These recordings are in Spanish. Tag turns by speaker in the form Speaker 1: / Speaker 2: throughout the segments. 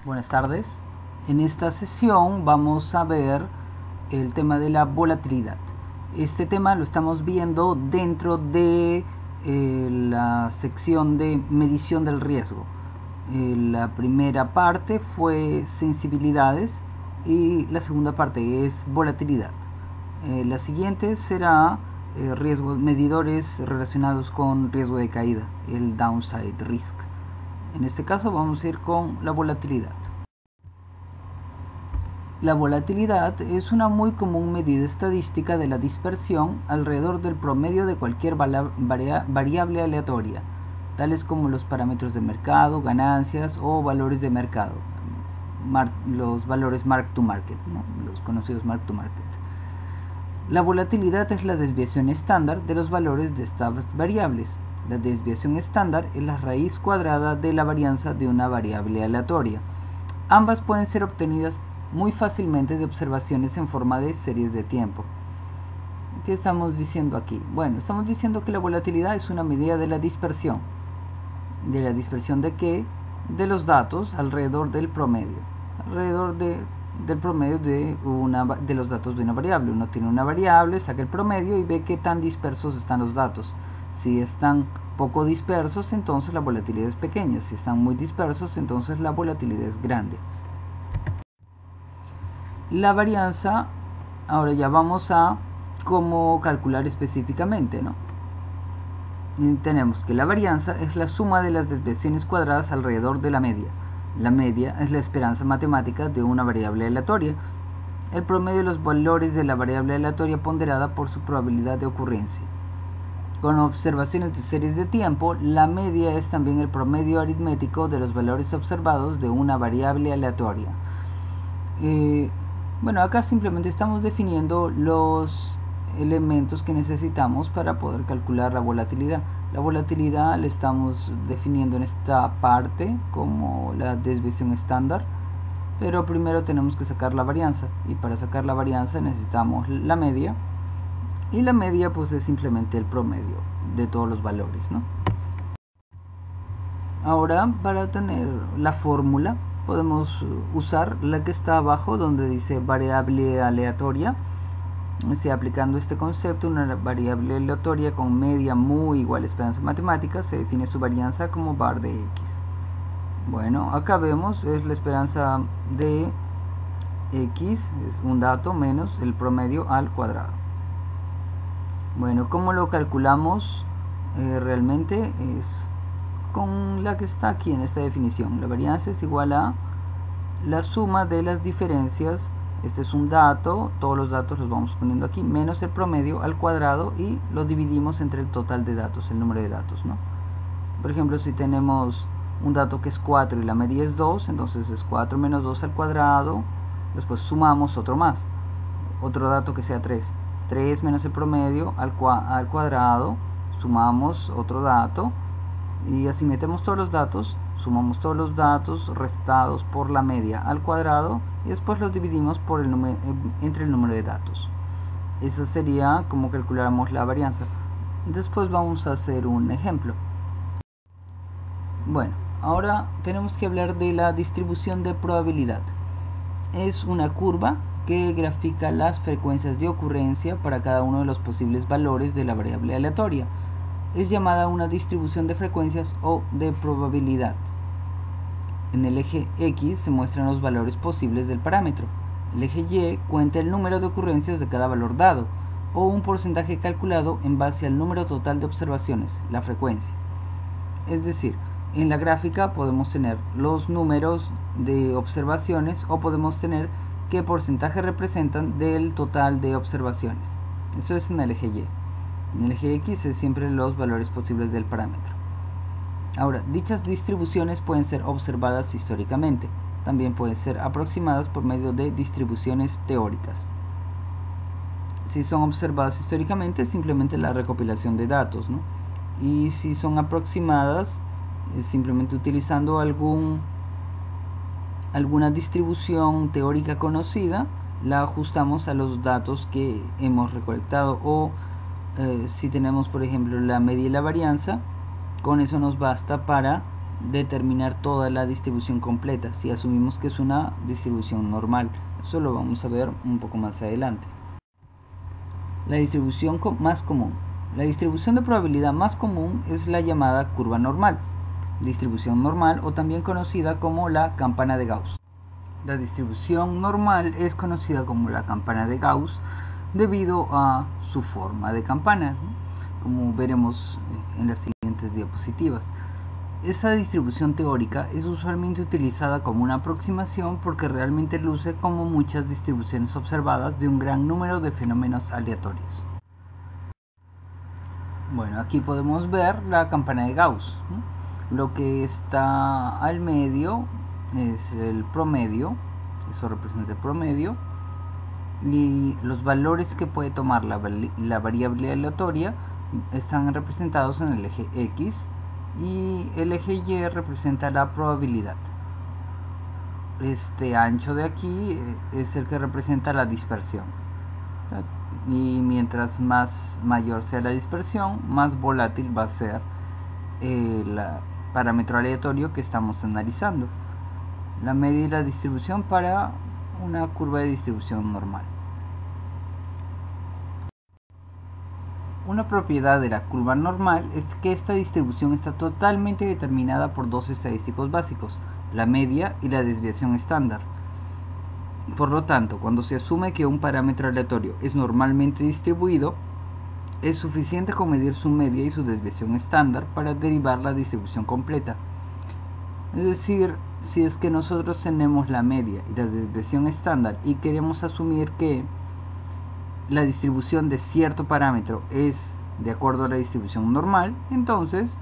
Speaker 1: Buenas tardes. En esta sesión vamos a ver el tema de la volatilidad. Este tema lo estamos viendo dentro de la sección de medición del riesgo. La primera parte fue sensibilidades y la segunda parte es volatilidad. La siguiente será riesgos, medidores relacionados con riesgo de caída, el downside risk. En este caso vamos a ir con la volatilidad. La volatilidad es una muy común medida estadística de la dispersión alrededor del promedio de cualquier variable aleatoria, tales como los parámetros de mercado, ganancias o valores de mercado, los valores mark to market, ¿no? Los conocidos mark to market. La volatilidad es la desviación estándar de los valores de estas variables. La desviación estándar es la raíz cuadrada de la varianza de una variable aleatoria. Ambas pueden ser obtenidas muy fácilmente de observaciones en forma de series de tiempo. ¿Qué estamos diciendo aquí? Bueno, estamos diciendo que la volatilidad es una medida de la dispersión. ¿De la dispersión de qué? De los datos alrededor del promedio. Alrededor del promedio de los datos de una variable. Uno tiene una variable, saca el promedio y ve qué tan dispersos están los datos. Si están poco dispersos, entonces la volatilidad es pequeña. Si están muy dispersos, entonces la volatilidad es grande. La varianza, ahora ya vamos a cómo calcular específicamente, ¿no? Y tenemos que la varianza es la suma de las desviaciones cuadradas alrededor de la media. La media es la esperanza matemática de una variable aleatoria. El promedio de los valores de la variable aleatoria ponderada por su probabilidad de ocurrencia. Con observaciones de series de tiempo, la media es también el promedio aritmético de los valores observados de una variable aleatoria. Bueno, acá simplemente estamos definiendo los elementos que necesitamos para poder calcular la volatilidad. La volatilidad la estamos definiendo en esta parte como la desviación estándar, pero primero tenemos que sacar la varianza, y para sacar la varianza necesitamos la media, y la media pues es simplemente el promedio de todos los valores, ¿no? Ahora, para tener la fórmula podemos usar la que está abajo donde dice variable aleatoria. Aplicando este concepto, una variable aleatoria con media muy igual a esperanza matemática, se define su varianza como var de x. Bueno, acá vemos es la esperanza de x, es un dato menos el promedio al cuadrado. Bueno, ¿cómo lo calculamos? Realmente es con la que está aquí en esta definición. La varianza es igual a la suma de las diferencias. Este es un dato, todos los datos los vamos poniendo aquí, menos el promedio al cuadrado, y lo dividimos entre el total de datos, el número de datos, ¿no? Por ejemplo, si tenemos un dato que es 4 y la media es 2, entonces es 4 menos 2 al cuadrado, después sumamos otro más, otro dato que sea 3, 3 menos el promedio al cuadrado, sumamos otro dato, y así metemos todos los datos, sumamos todos los datos restados por la media al cuadrado, y después los dividimos por entre el número de datos. Esa sería como calculáramos la varianza. Después vamos a hacer un ejemplo. Bueno, ahora tenemos que hablar de la distribución de probabilidad. Es una curva que grafica las frecuencias de ocurrencia para cada uno de los posibles valores de la variable aleatoria. Es llamada una distribución de frecuencias o de probabilidad. En el eje X se muestran los valores posibles del parámetro. El eje Y cuenta el número de ocurrencias de cada valor dado, o un porcentaje calculado en base al número total de observaciones, la frecuencia. Es decir, en la gráfica podemos tener los números de observaciones, o podemos tener qué porcentaje representan del total de observaciones. Eso es en el eje Y. En el eje X es siempre los valores posibles del parámetro. Ahora, dichas distribuciones pueden ser observadas históricamente. También pueden ser aproximadas por medio de distribuciones teóricas. Si son observadas históricamente, simplemente la recopilación de datos, ¿no? Y si son aproximadas, simplemente utilizando alguna distribución teórica conocida, la ajustamos a los datos que hemos recolectado, o si tenemos por ejemplo la media y la varianza, con eso nos basta para determinar toda la distribución completa si asumimos que es una distribución normal. Eso lo vamos a ver un poco más adelante. La distribución más común. La distribución de probabilidad más común es la llamada curva normal, distribución normal o también conocida como la campana de Gauss. La distribución normal es conocida como la campana de Gauss debido a su forma de campana, como veremos en las siguientes diapositivas. Esa distribución teórica es usualmente utilizada como una aproximación porque realmente luce como muchas distribuciones observadas de un gran número de fenómenos aleatorios. Bueno, aquí podemos ver la campana de Gauss, ¿no? Lo que está al medio es el promedio, eso representa el promedio, y los valores que puede tomar la variable aleatoria están representados en el eje X y el eje Y representa la probabilidad. Este ancho de aquí es el que representa la dispersión, y mientras más mayor sea la dispersión, más volátil va a ser el parámetro aleatorio que estamos analizando. La media y la distribución para una curva de distribución normal. Una propiedad de la curva normal es que esta distribución está totalmente determinada por dos estadísticos básicos, la media y la desviación estándar. Por lo tanto, cuando se asume que un parámetro aleatorio es normalmente distribuido, es suficiente con medir su media y su desviación estándar para derivar la distribución completa. Es decir, si es que nosotros tenemos la media y la desviación estándar y queremos asumir que la distribución de cierto parámetro es de acuerdo a la distribución normal, entonces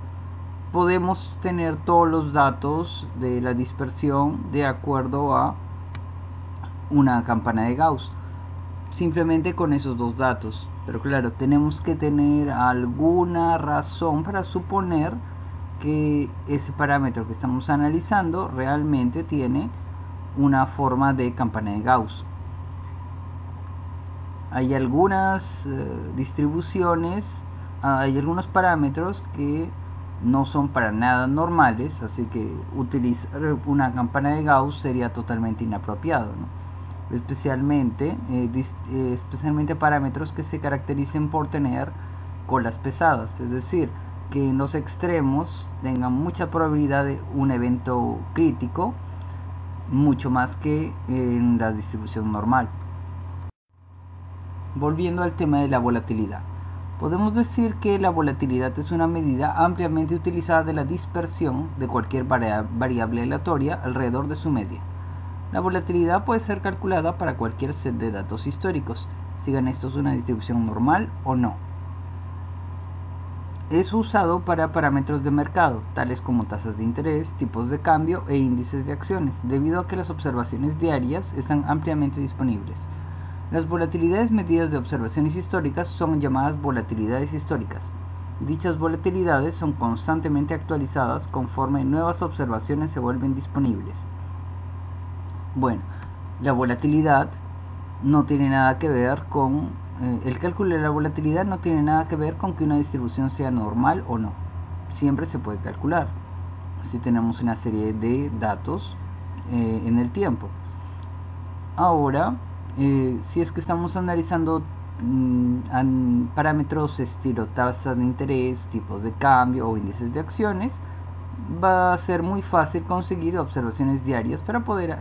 Speaker 1: podemos tener todos los datos de la dispersión de acuerdo a una campana de Gauss, simplemente con esos dos datos. Pero claro, tenemos que tener alguna razón para suponer que ese parámetro que estamos analizando realmente tiene una forma de campana de Gauss. Hay algunas distribuciones, hay algunos parámetros que no son para nada normales, así que utilizar una campana de Gauss sería totalmente inapropiado, ¿no? Especialmente parámetros que se caractericen por tener colas pesadas, es decir, que en los extremos tengan mucha probabilidad de un evento crítico, mucho más que en la distribución normal. Volviendo al tema de la volatilidad, podemos decir que la volatilidad es una medida ampliamente utilizada de la dispersión de cualquier variable aleatoria alrededor de su media. La volatilidad puede ser calculada para cualquier set de datos históricos, sigan estos una distribución normal o no. Es usado para parámetros de mercado, tales como tasas de interés, tipos de cambio e índices de acciones, debido a que las observaciones diarias están ampliamente disponibles. Las volatilidades medidas de observaciones históricas son llamadas volatilidades históricas. Dichas volatilidades son constantemente actualizadas conforme nuevas observaciones se vuelven disponibles. Bueno, la volatilidad no tiene nada que ver con el cálculo de la volatilidad no tiene nada que ver con que una distribución sea normal o no. Siempre se puede calcular si tenemos una serie de datos en el tiempo. Ahora, si es que estamos analizando parámetros estilo tasas de interés, tipos de cambio o índices de acciones, va a ser muy fácil conseguir observaciones diarias para poder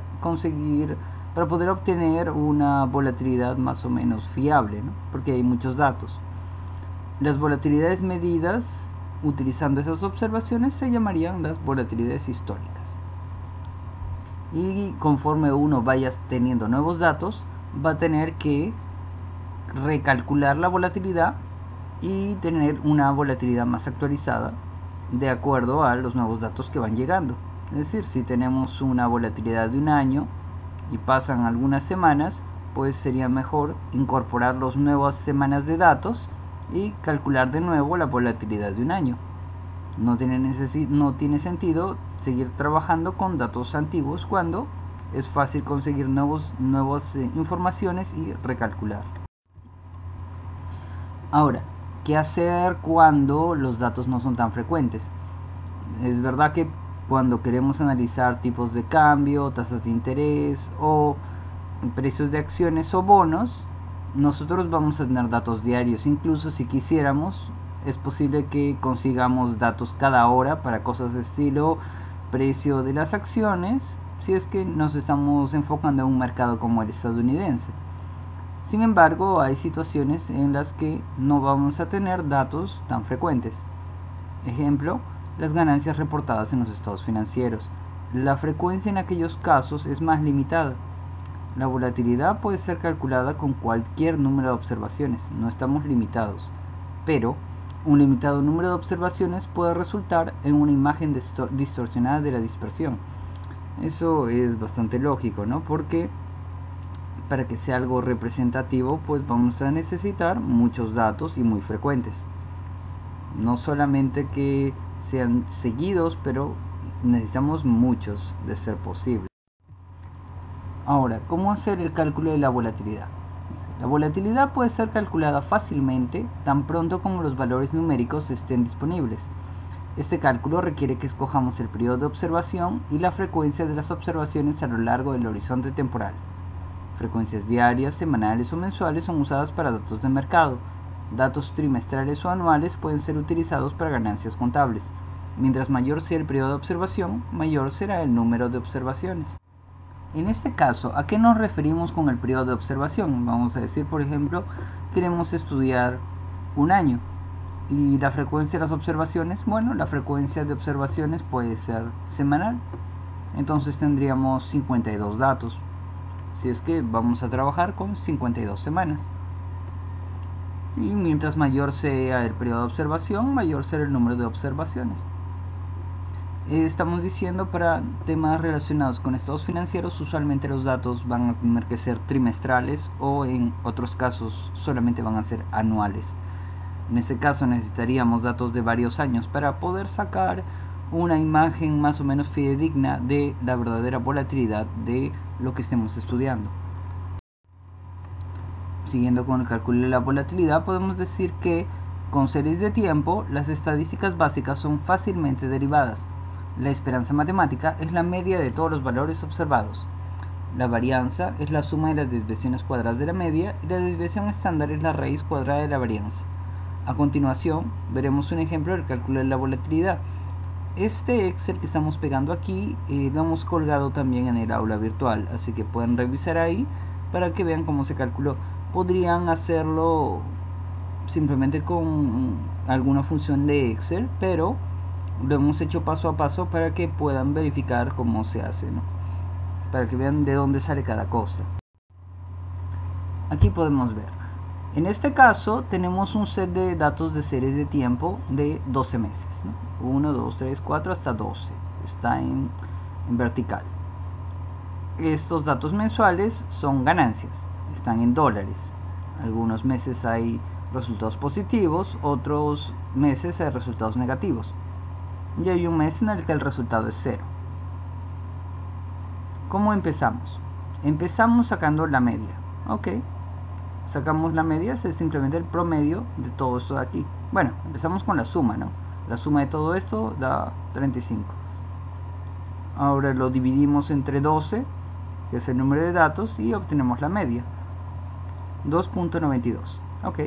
Speaker 1: obtener una volatilidad más o menos fiable, ¿no? Porque hay muchos datos. Las volatilidades medidas utilizando esas observaciones se llamarían las volatilidades históricas. Y conforme uno vaya teniendo nuevos datos, va a tener que recalcular la volatilidad y tener una volatilidad más actualizada de acuerdo a los nuevos datos que van llegando. Es decir, si tenemos una volatilidad de un año y pasan algunas semanas, pues sería mejor incorporar las nuevas semanas de datos y calcular de nuevo la volatilidad de un año. No tiene sentido seguir trabajando con datos antiguos cuando es fácil conseguir nuevas informaciones y recalcular. Ahora, ¿qué hacer cuando los datos no son tan frecuentes? Es verdad que cuando queremos analizar tipos de cambio, tasas de interés o precios de acciones o bonos, nosotros vamos a tener datos diarios. Incluso si quisiéramos, es posible que consigamos datos cada hora para cosas de estilo precio de las acciones, si es que nos estamos enfocando en un mercado como el estadounidense. Sin embargo, hay situaciones en las que no vamos a tener datos tan frecuentes. Ejemplo, las ganancias reportadas en los estados financieros. La frecuencia en aquellos casos es más limitada. La volatilidad puede ser calculada con cualquier número de observaciones, no estamos limitados, pero un limitado número de observaciones puede resultar en una imagen distorsionada de la dispersión. Eso es bastante lógico, ¿no? Porque para que sea algo representativo, pues vamos a necesitar muchos datos y muy frecuentes. No solamente que sean seguidos, pero necesitamos muchos de ser posible. Ahora, ¿cómo hacer el cálculo de la volatilidad? La volatilidad puede ser calculada fácilmente tan pronto como los valores numéricos estén disponibles. Este cálculo requiere que escojamos el periodo de observación y la frecuencia de las observaciones a lo largo del horizonte temporal. Frecuencias diarias, semanales o mensuales son usadas para datos de mercado. Datos trimestrales o anuales pueden ser utilizados para ganancias contables. Mientras mayor sea el periodo de observación, mayor será el número de observaciones. En este caso, ¿a qué nos referimos con el periodo de observación? Vamos a decir, por ejemplo, queremos estudiar un año. ¿Y la frecuencia de las observaciones? Bueno, la frecuencia de observaciones puede ser semanal. Entonces tendríamos 52 datos. Si es que vamos a trabajar con 52 semanas. Y mientras mayor sea el periodo de observación, mayor será el número de observaciones. Estamos diciendo para temas relacionados con estados financieros, usualmente los datos van a tener que ser trimestrales o en otros casos solamente van a ser anuales. En este caso necesitaríamos datos de varios años para poder sacar una imagen más o menos fidedigna de la verdadera volatilidad de lo que estemos estudiando. Siguiendo con el cálculo de la volatilidad, podemos decir que con series de tiempo las estadísticas básicas son fácilmente derivadas. La esperanza matemática es la media de todos los valores observados. La varianza es la suma de las desviaciones cuadradas de la media y la desviación estándar es la raíz cuadrada de la varianza. A continuación, veremos un ejemplo del cálculo de la volatilidad. Este Excel que estamos pegando aquí lo hemos colgado también en el aula virtual, así que pueden revisar ahí para que vean cómo se calculó. Podrían hacerlo simplemente con alguna función de Excel, pero lo hemos hecho paso a paso para que puedan verificar cómo se hace, ¿no? Para que vean de dónde sale cada cosa. Aquí podemos ver. En este caso tenemos un set de datos de series de tiempo de 12 meses, ¿no? 1, 2, 3, 4 hasta 12. Está en vertical. Estos datos mensuales son ganancias. Están en dólares. Algunos meses hay resultados positivos, otros meses hay resultados negativos. Y hay un mes en el que el resultado es 0. ¿Cómo empezamos? Empezamos sacando la media. Ok. Sacamos la media, es simplemente el promedio de todo esto de aquí. Bueno, empezamos con la suma, ¿no? La suma de todo esto da 35. Ahora lo dividimos entre 12, que es el número de datos, y obtenemos la media. 2.92. Ok.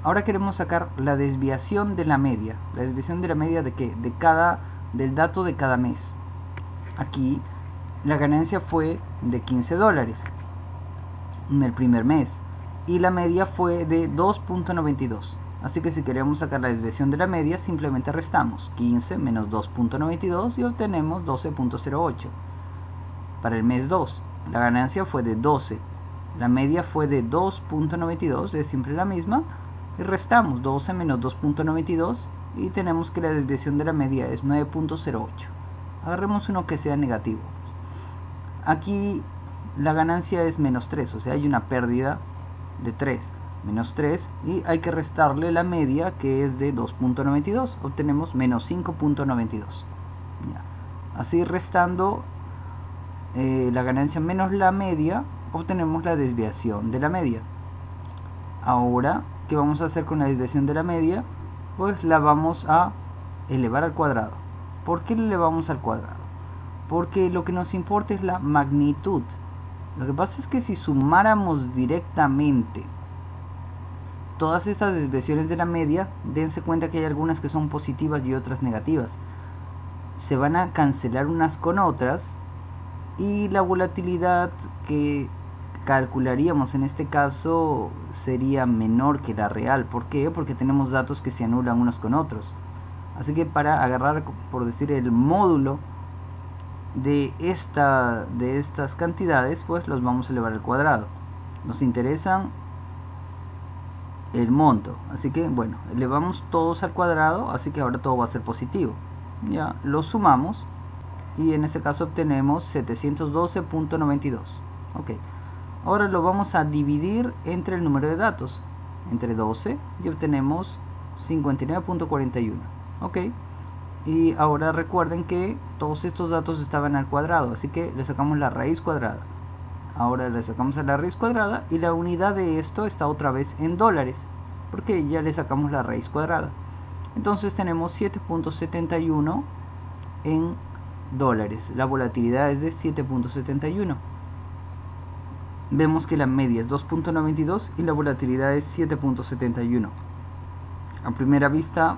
Speaker 1: Ahora queremos sacar la desviación de la media. ¿La desviación de la media de qué? Del dato de cada mes. Aquí la ganancia fue de 15 dólares en el primer mes. Y la media fue de 2.92. Así que si queremos sacar la desviación de la media, simplemente restamos 15 menos 2.92 y obtenemos 12.08. Para el mes 2, la ganancia fue de 12. La media fue de 2.92, es siempre la misma. Y restamos 12 menos 2.92 y tenemos que la desviación de la media es 9.08. Agarremos uno que sea negativo. Aquí la ganancia es menos 3, o sea hay una pérdida de 3. Menos 3 y hay que restarle la media que es de 2.92. Obtenemos menos 5.92. Así restando la ganancia menos la media, obtenemos la desviación de la media. Ahora, ¿qué vamos a hacer con la desviación de la media? Pues la vamos a elevar al cuadrado. ¿Por qué la elevamos al cuadrado? porque lo que nos importa es la magnitud. Lo que pasa es que si sumáramos directamente todas estas desviaciones de la media, dense cuenta que hay algunas que son positivas y otras negativas. Se van a cancelar unas con otras y la volatilidad que calcularíamos en este caso sería menor que la real. ¿Por qué? Porque tenemos datos que se anulan unos con otros. Así que para agarrar, por decir, el módulo de estas cantidades, pues los vamos a elevar al cuadrado. Nos interesan el monto, así que bueno, elevamos todos al cuadrado, así que ahora todo va a ser positivo. Ya lo sumamos y en este caso obtenemos 712.92. ok, ahora lo vamos a dividir entre el número de datos, entre 12, y obtenemos 59.41. ok, y ahora recuerden que todos estos datos estaban al cuadrado, así que le sacamos la raíz cuadrada. Ahora le sacamos a la raíz cuadrada y la unidad de esto está otra vez en dólares, porque ya le sacamos la raíz cuadrada. Entonces tenemos 7.71 en dólares. La volatilidad es de 7.71. Vemos que la media es 2.92 y la volatilidad es 7.71. A primera vista,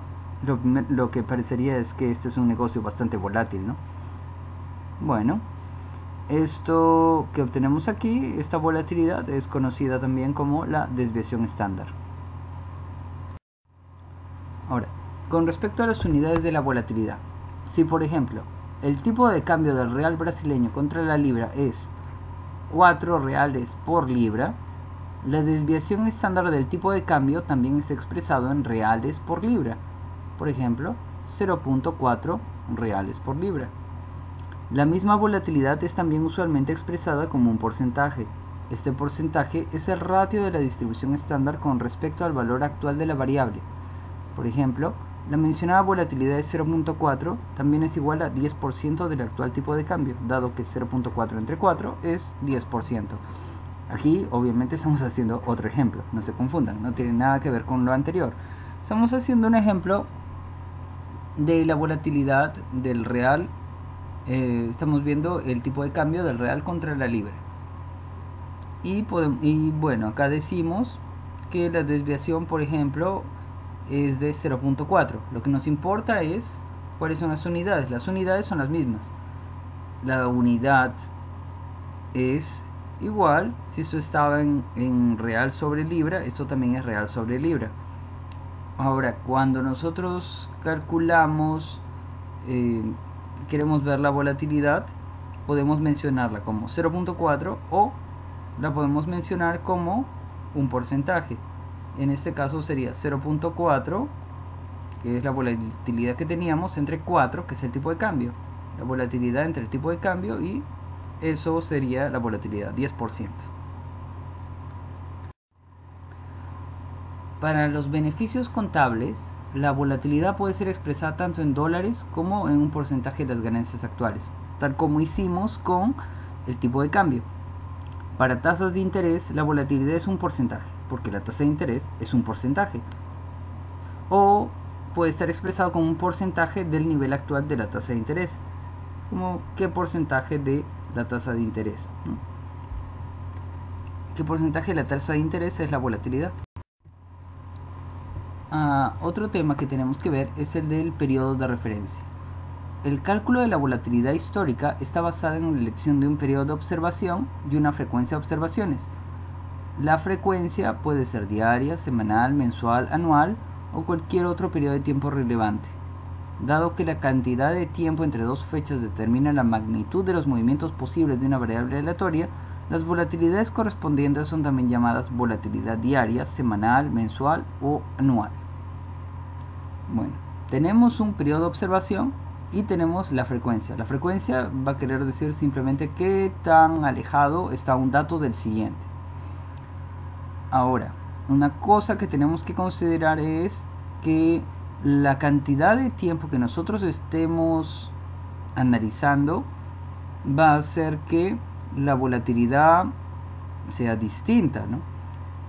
Speaker 1: lo que parecería es que este es un negocio bastante volátil, ¿no? Bueno, esto que obtenemos aquí, esta volatilidad, es conocida también como la desviación estándar. Ahora, con respecto a las unidades de la volatilidad, si por ejemplo el tipo de cambio del real brasileño contra la libra es 4 reales por libra, la desviación estándar del tipo de cambio también está expresado en reales por libra. Por ejemplo, 0.4 reales por libra. La misma volatilidad es también usualmente expresada como un porcentaje. Este porcentaje es el ratio de la distribución estándar con respecto al valor actual de la variable. Por ejemplo, la mencionada volatilidad de 0.4 también es igual a 10% del actual tipo de cambio, dado que 0.4 entre 4 es 10%. Aquí obviamente estamos haciendo otro ejemplo, no se confundan, no tiene nada que ver con lo anterior. Estamos haciendo un ejemplo de la volatilidad del real. Estamos viendo el tipo de cambio del real contra la libra. Y bueno, acá decimos que la desviación, por ejemplo, es de 0.4. Lo que nos importa es cuáles son las unidades. Las unidades son las mismas. La unidad es igual, si esto estaba en real sobre libra, esto también es real sobre libra. Ahora, cuando nosotros calculamos, queremos ver la volatilidad, podemos mencionarla como 0.4 o la podemos mencionar como un porcentaje. En este caso sería 0.4, que es la volatilidad que teníamos, entre 4, que es el tipo de cambio. La volatilidad entre el tipo de cambio, y eso sería la volatilidad, 10%. Para los beneficios contables, la volatilidad puede ser expresada tanto en dólares como en un porcentaje de las ganancias actuales, tal como hicimos con el tipo de cambio. Para tasas de interés, la volatilidad es un porcentaje, porque la tasa de interés es un porcentaje. O puede estar expresado como un porcentaje del nivel actual de la tasa de interés. Como qué porcentaje de la tasa de interés, ¿no? ¿Qué porcentaje de la tasa de interés es la volatilidad? Otro tema que tenemos que ver es el del periodo de referencia. El cálculo de la volatilidad histórica está basado en la elección de un periodo de observación y una frecuencia de observaciones. La frecuencia puede ser diaria, semanal, mensual, anual o cualquier otro periodo de tiempo relevante. Dado que la cantidad de tiempo entre dos fechas determina la magnitud de los movimientos posibles de una variable aleatoria, las volatilidades correspondientes son también llamadas volatilidad diaria, semanal, mensual o anual. Bueno, tenemos un periodo de observación y tenemos la frecuencia. La frecuencia va a querer decir simplemente qué tan alejado está un dato del siguiente. Ahora, una cosa que tenemos que considerar es que la cantidad de tiempo que nosotros estemos analizando va a hacer que la volatilidad sea distinta, ¿no?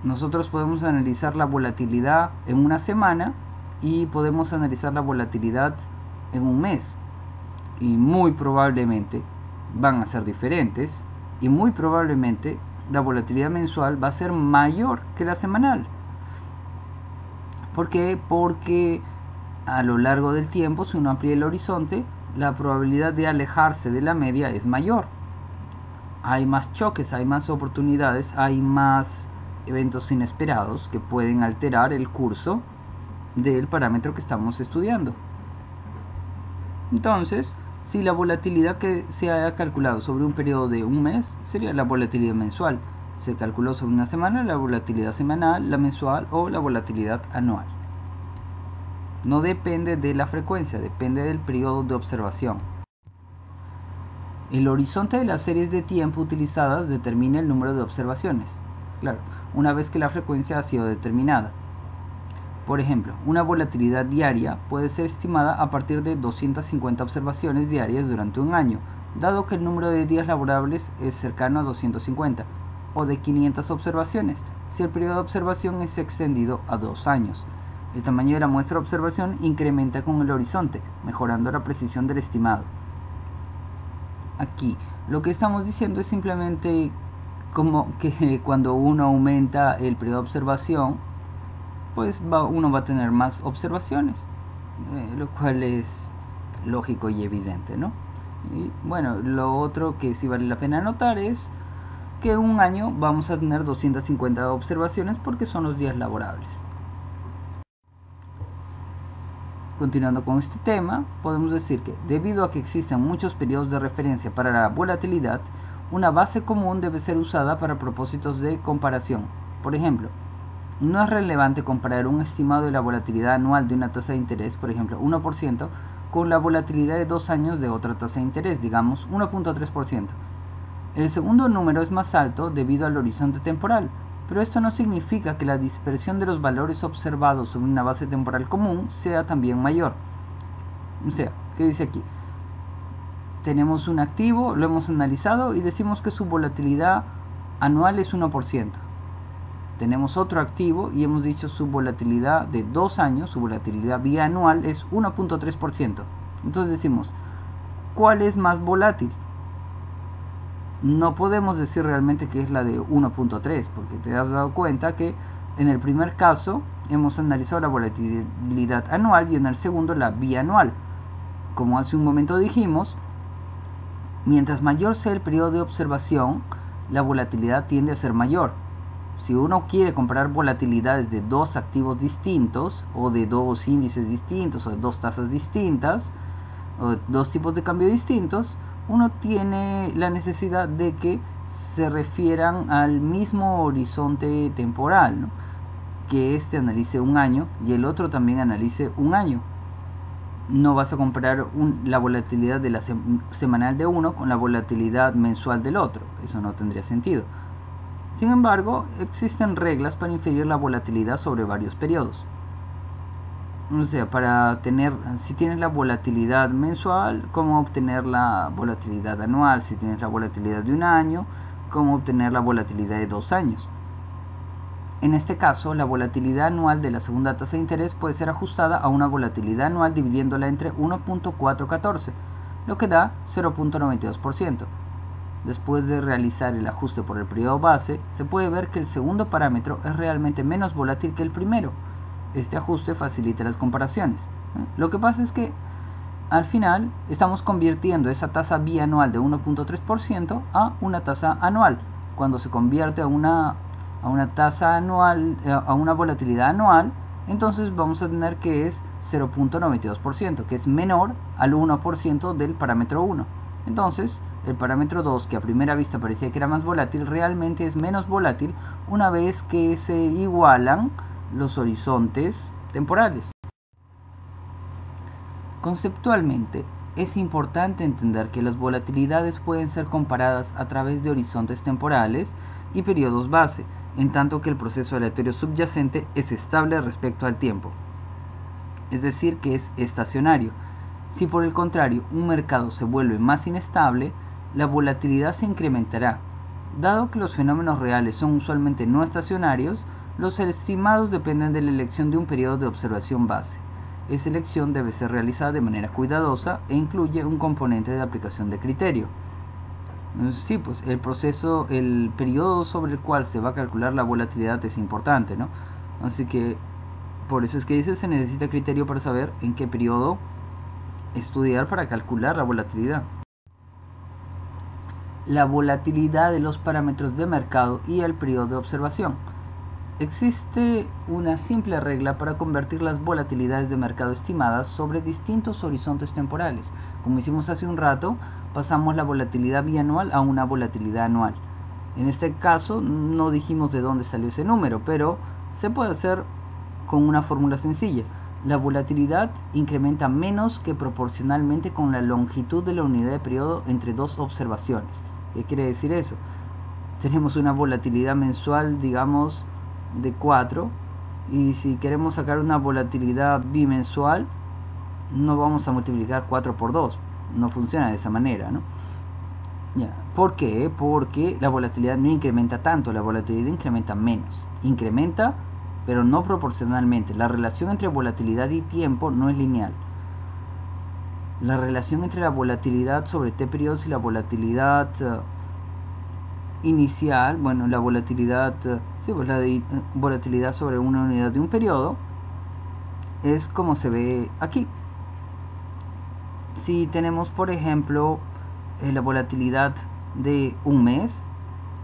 Speaker 1: Nosotros podemos analizar la volatilidad en una semana y podemos analizar la volatilidad en un mes, y muy probablemente van a ser diferentes y muy probablemente la volatilidad mensual va a ser mayor que la semanal. ¿Por qué? Porque a lo largo del tiempo, si uno amplía el horizonte, la probabilidad de alejarse de la media es mayor. Hay más choques, hay más oportunidades, hay más eventos inesperados que pueden alterar el curso del parámetro que estamos estudiando. Entonces, si la volatilidad que se haya calculado sobre un periodo de un mes sería la volatilidad mensual, se calculó sobre una semana, la volatilidad semanal, la mensual o la volatilidad anual. No depende de la frecuencia, depende del periodo de observación. El horizonte de las series de tiempo utilizadas determina el número de observaciones. Claro, una vez que la frecuencia ha sido determinada. Por ejemplo, una volatilidad diaria puede ser estimada a partir de 250 observaciones diarias durante un año, dado que el número de días laborables es cercano a 250, o de 500 observaciones, si el periodo de observación es extendido a 2 años. El tamaño de la muestra de observación incrementa con el horizonte, mejorando la precisión del estimado. Aquí, lo que estamos diciendo es simplemente como que cuando uno aumenta el periodo de observación, pues uno va a tener más observaciones, lo cual es lógico y evidente, ¿no? Y bueno, lo otro que sí vale la pena notar es que un año vamos a tener 250 observaciones porque son los días laborables. Continuando con este tema, podemos decir que debido a que existen muchos periodos de referencia para la volatilidad, una base común debe ser usada para propósitos de comparación. Por ejemplo, no es relevante comparar un estimado de la volatilidad anual de una tasa de interés, por ejemplo 1%, con la volatilidad de 2 años de otra tasa de interés, digamos 1.3%. El segundo número es más alto debido al horizonte temporal, pero esto no significa que la dispersión de los valores observados sobre una base temporal común sea también mayor. O sea, ¿qué dice aquí? Tenemos un activo, lo hemos analizado y decimos que su volatilidad anual es 1%. Tenemos otro activo y hemos dicho su volatilidad de 2 años, su volatilidad bianual es 1.3%. Entonces decimos, ¿cuál es más volátil? No podemos decir realmente que es la de 1.3, porque te has dado cuenta que en el primer caso hemos analizado la volatilidad anual y en el segundo la bianual. Como hace un momento dijimos, mientras mayor sea el periodo de observación, la volatilidad tiende a ser mayor. Si uno quiere comparar volatilidades de dos activos distintos, o de dos índices distintos, o de dos tasas distintas, o de dos tipos de cambio distintos, uno tiene la necesidad de que se refieran al mismo horizonte temporal, ¿no? Que este analice un año y el otro también analice un año. No vas a comparar la volatilidad de la semanal de uno con la volatilidad mensual del otro, eso no tendría sentido. Sin embargo, existen reglas para inferir la volatilidad sobre varios periodos. O sea, si tienes la volatilidad mensual, cómo obtener la volatilidad anual. Si tienes la volatilidad de un año, cómo obtener la volatilidad de 2 años. En este caso, la volatilidad anual de la segunda tasa de interés puede ser ajustada a una volatilidad anual dividiéndola entre 1.414, lo que da 0.92%. Después de realizar el ajuste por el periodo base, se puede ver que el segundo parámetro es realmente menos volátil que el primero. Este ajuste facilita las comparaciones. Lo que pasa es que al final estamos convirtiendo esa tasa bianual de 1.3% a una tasa anual. Cuando se convierte a una tasa anual, a una volatilidad anual, entonces vamos a tener que es 0.92%, que es menor al 1% del parámetro 1. Entonces, el parámetro 2, que a primera vista parecía que era más volátil, realmente es menos volátil una vez que se igualan los horizontes temporales. Conceptualmente, es importante entender que las volatilidades pueden ser comparadas a través de horizontes temporales y periodos base, en tanto que el proceso aleatorio subyacente es estable respecto al tiempo, es decir, que es estacionario. Si por el contrario un mercado se vuelve más inestable, la volatilidad se incrementará. Dado que los fenómenos reales son usualmente no estacionarios, los estimados dependen de la elección de un periodo de observación base. Esa elección debe ser realizada de manera cuidadosa e incluye un componente de aplicación de criterio. Sí, pues el proceso, el periodo sobre el cual se va a calcular la volatilidad es importante, ¿no? Así que por eso es que dice se necesita criterio para saber en qué periodo estudiar para calcular la volatilidad. La volatilidad de los parámetros de mercado y el periodo de observación. Existe una simple regla para convertir las volatilidades de mercado estimadas sobre distintos horizontes temporales. Como hicimos hace un rato, pasamos la volatilidad bianual a una volatilidad anual. En este caso no dijimos de dónde salió ese número, pero se puede hacer con una fórmula sencilla. La volatilidad incrementa menos que proporcionalmente con la longitud de la unidad de periodo entre dos observaciones. ¿Qué quiere decir eso? Tenemos una volatilidad mensual, digamos, de 4, y si queremos sacar una volatilidad bimensual, no vamos a multiplicar 4 por 2. No funciona de esa manera, ¿no? Ya. ¿Por qué? Porque la volatilidad no incrementa tanto, la volatilidad incrementa menos. Incrementa, pero no proporcionalmente. La relación entre volatilidad y tiempo no es lineal. La relación entre la volatilidad sobre t periodos y la volatilidad inicial, bueno, la volatilidad, pues la volatilidad sobre una unidad de un periodo, es como se ve aquí. Si tenemos, por ejemplo, la volatilidad de un mes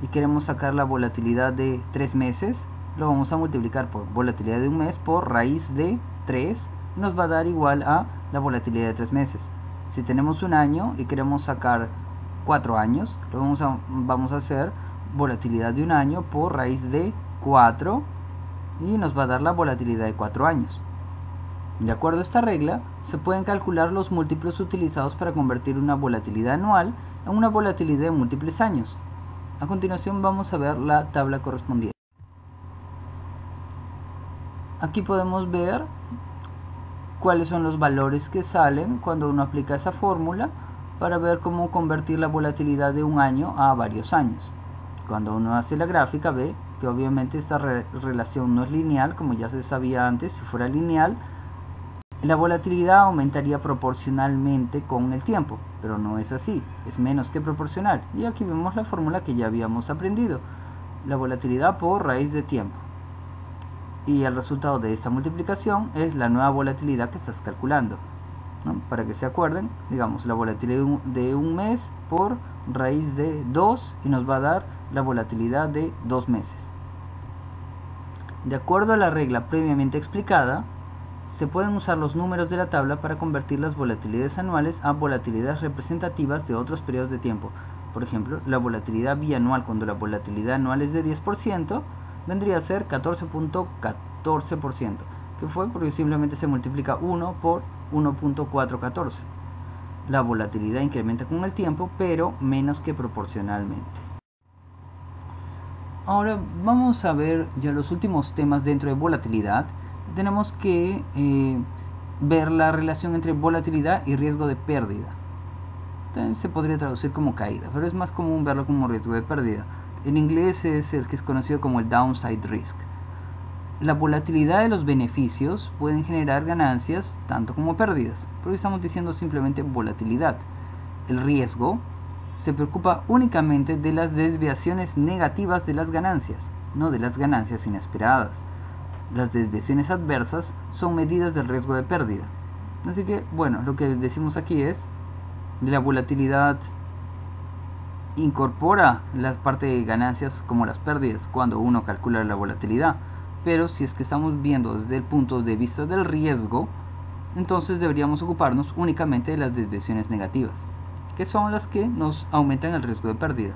Speaker 1: y queremos sacar la volatilidad de 3 meses, lo vamos a multiplicar por volatilidad de un mes por raíz de 3, nos va a dar igual a la volatilidad de 3 meses. Si tenemos un año y queremos sacar 4 años, lo vamos a hacer volatilidad de un año por raíz de 4 y nos va a dar la volatilidad de 4 años. De acuerdo a esta regla, se pueden calcular los múltiplos utilizados para convertir una volatilidad anual en una volatilidad de múltiples años. A continuación vamos a ver la tabla correspondiente. Aquí podemos ver cuáles son los valores que salen cuando uno aplica esa fórmula para ver cómo convertir la volatilidad de un año a varios años. Cuando uno hace la gráfica ve que obviamente esta relación no es lineal, como ya se sabía antes. Si fuera lineal, la volatilidad aumentaría proporcionalmente con el tiempo, pero no es así, es menos que proporcional. Y aquí vemos la fórmula que ya habíamos aprendido, la volatilidad por raíz de tiempo. Y el resultado de esta multiplicación es la nueva volatilidad que estás calculando, ¿no? Para que se acuerden, digamos, la volatilidad de un mes por raíz de 2 y nos va a dar la volatilidad de 2 meses. De acuerdo a la regla previamente explicada, se pueden usar los números de la tabla para convertir las volatilidades anuales a volatilidades representativas de otros periodos de tiempo. Por ejemplo, la volatilidad bianual, cuando la volatilidad anual es de 10%, vendría a ser 14.14%, que fue porque simplemente se multiplica 1 por 1.414. La volatilidad incrementa con el tiempo, pero menos que proporcionalmente. Ahora vamos a ver ya los últimos temas dentro de volatilidad. Tenemos que ver la relación entre volatilidad y riesgo de pérdida. También se podría traducir como caída, pero es más común verlo como riesgo de pérdida. En inglés es el que es conocido como el downside risk. La volatilidad de los beneficios pueden generar ganancias tanto como pérdidas, pero estamos diciendo simplemente volatilidad. El riesgo se preocupa únicamente de las desviaciones negativas de las ganancias, no de las ganancias inesperadas. Las desviaciones adversas son medidas del riesgo de pérdida. Así que, bueno, lo que decimos aquí es de la volatilidad incorpora la parte de ganancias como las pérdidas cuando uno calcula la volatilidad. Pero si es que estamos viendo desde el punto de vista del riesgo, entonces deberíamos ocuparnos únicamente de las desviaciones negativas, que son las que nos aumentan el riesgo de pérdida.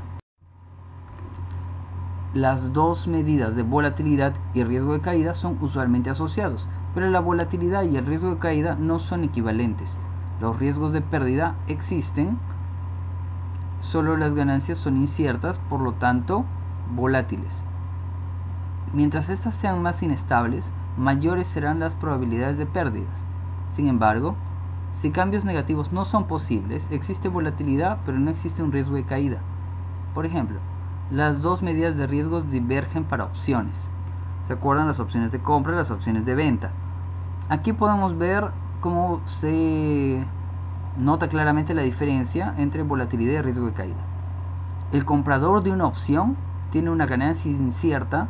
Speaker 1: Las dos medidas de volatilidad y riesgo de caída son usualmente asociados, pero la volatilidad y el riesgo de caída no son equivalentes. Los riesgos de pérdida existen, solo las ganancias son inciertas, por lo tanto volátiles. Mientras estas sean más inestables, mayores serán las probabilidades de pérdidas. Sin embargo, si cambios negativos no son posibles, existe volatilidad pero no existe un riesgo de caída. Por ejemplo, las dos medidas de riesgos divergen para opciones. ¿Se acuerdan? Las opciones de compra y las opciones de venta. Aquí podemos ver cómo se nota claramente la diferencia entre volatilidad y riesgo de caída. el comprador de una opción tiene una ganancia incierta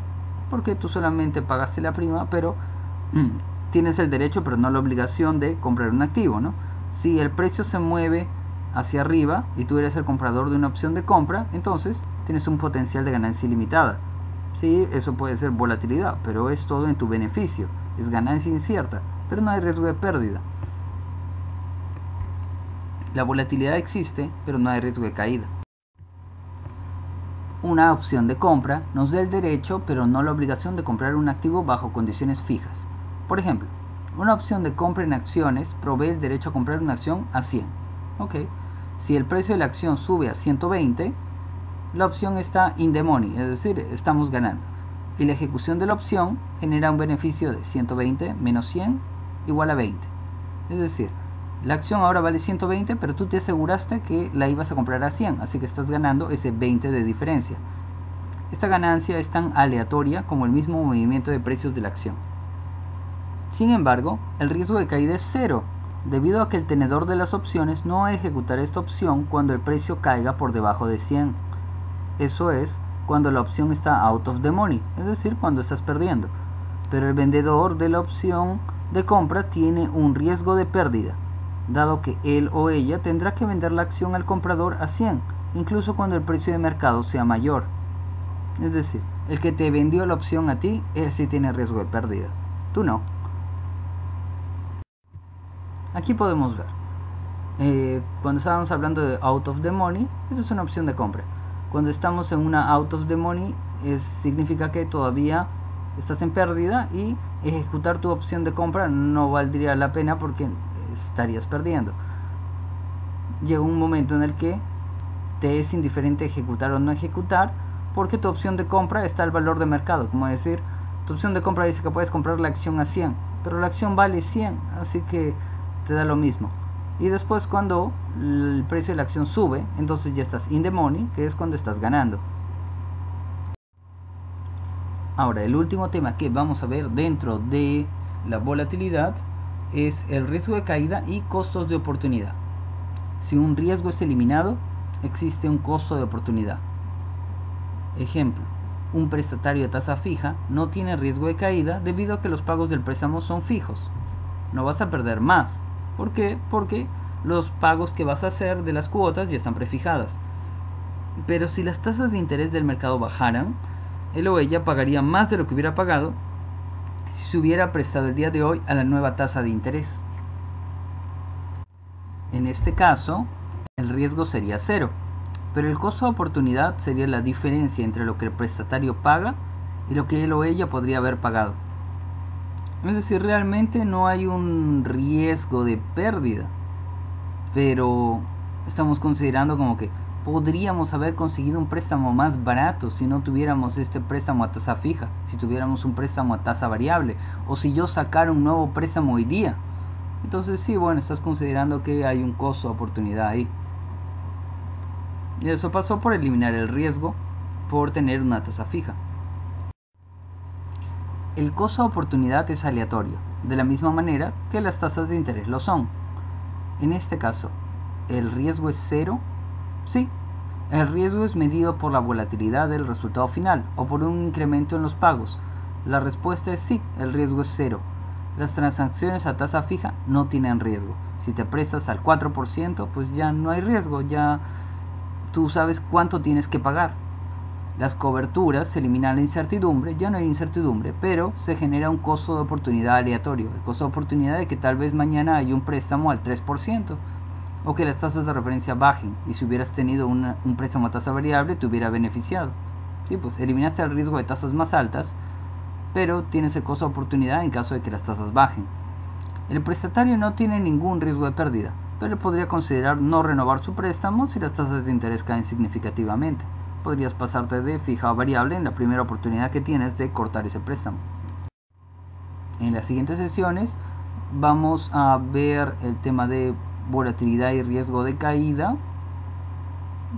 Speaker 1: porque tú solamente pagaste la prima, pero tienes el derecho pero no la obligación de comprar un activo, ¿no? Si el precio se mueve hacia arriba y tú eres el comprador de una opción de compra, entonces tienes un potencial de ganancia ilimitada. Sí, eso puede ser volatilidad, pero es todo en tu beneficio. Es ganancia incierta, pero no hay riesgo de pérdida. La volatilidad existe, pero no hay riesgo de caída. Una opción de compra nos da el derecho, pero no la obligación de comprar un activo bajo condiciones fijas. Por ejemplo, una opción de compra en acciones provee el derecho a comprar una acción a 100. Okay. Si el precio de la acción sube a 120, la opción está in the money, es decir, estamos ganando. Y la ejecución de la opción genera un beneficio de 120 menos 100 igual a 20. Es decir, la acción ahora vale 120, pero tú te aseguraste que la ibas a comprar a 100, así que estás ganando ese 20 de diferencia. Esta ganancia es tan aleatoria como el mismo movimiento de precios de la acción. Sin embargo, el riesgo de caída es cero, debido a que el tenedor de las opciones no va a ejecutar esta opción cuando el precio caiga por debajo de 100. Eso es, cuando la opción está out of the money, es decir, cuando estás perdiendo. Pero el vendedor de la opción de compra tiene un riesgo de pérdida, dado que él o ella tendrá que vender la acción al comprador a 100, incluso cuando el precio de mercado sea mayor. Es decir, el que te vendió la opción a ti, él sí tiene riesgo de pérdida, tú no. Aquí podemos ver, cuando estábamos hablando de out of the money, esa es una opción de compra. Cuando estamos en una out of the money, significa que todavía estás en pérdida y ejecutar tu opción de compra no valdría la pena porque estarías perdiendo. Llega un momento en el que te es indiferente ejecutar o no ejecutar porque tu opción de compra está al valor de mercado. Como decir, tu opción de compra dice que puedes comprar la acción a 100, pero la acción vale 100, así que te da lo mismo. Y después cuando el precio de la acción sube, entonces ya estás in the money, que es cuando estás ganando. Ahora, el último tema que vamos a ver dentro de la volatilidad es el riesgo de caída y costos de oportunidad. Si un riesgo es eliminado, existe un costo de oportunidad. Ejemplo, un prestatario de tasa fija no tiene riesgo de caída debido a que los pagos del préstamo son fijos. No vas a perder más. ¿Por qué? Porque los pagos que vas a hacer de las cuotas ya están prefijadas. Pero si las tasas de interés del mercado bajaran, él o ella pagaría más de lo que hubiera pagado si se hubiera prestado el día de hoy a la nueva tasa de interés. En este caso, el riesgo sería cero, pero el costo de oportunidad sería la diferencia entre lo que el prestatario paga y lo que él o ella podría haber pagado. Es decir, realmente no hay un riesgo de pérdida, pero estamos considerando como que podríamos haber conseguido un préstamo más barato si no tuviéramos este préstamo a tasa fija, si tuviéramos un préstamo a tasa variable, o si yo sacara un nuevo préstamo hoy día. Entonces sí, bueno, estás considerando que hay un costo de oportunidad ahí. Y eso pasó por eliminar el riesgo por tener una tasa fija. El costo de oportunidad es aleatorio, de la misma manera que las tasas de interés lo son. En este caso, ¿el riesgo es cero? Sí, el riesgo es medido por la volatilidad del resultado final o por un incremento en los pagos. La respuesta es sí, el riesgo es cero. Las transacciones a tasa fija no tienen riesgo. Si te prestas al 4%, pues ya no hay riesgo, ya tú sabes cuánto tienes que pagar. Las coberturas se eliminan la incertidumbre, ya no hay incertidumbre, pero se genera un costo de oportunidad aleatorio. El costo de oportunidad de que tal vez mañana haya un préstamo al 3% o que las tasas de referencia bajen y si hubieras tenido un préstamo a tasa variable te hubiera beneficiado. Sí, pues eliminaste el riesgo de tasas más altas, pero tienes el costo de oportunidad en caso de que las tasas bajen. El prestatario no tiene ningún riesgo de pérdida, pero le podría considerar no renovar su préstamo si las tasas de interés caen significativamente. Podrías pasarte de fija a variable en la primera oportunidad que tienes de cortar ese préstamo. En las siguientes sesiones vamos a ver el tema de volatilidad y riesgo de caída.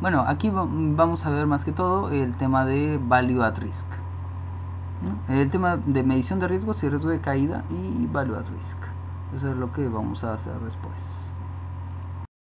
Speaker 1: Bueno, aquí vamos a ver más que todo el tema de value at risk, ¿no? El tema de medición de riesgos y riesgo de caída y value at risk. Eso es lo que vamos a hacer después.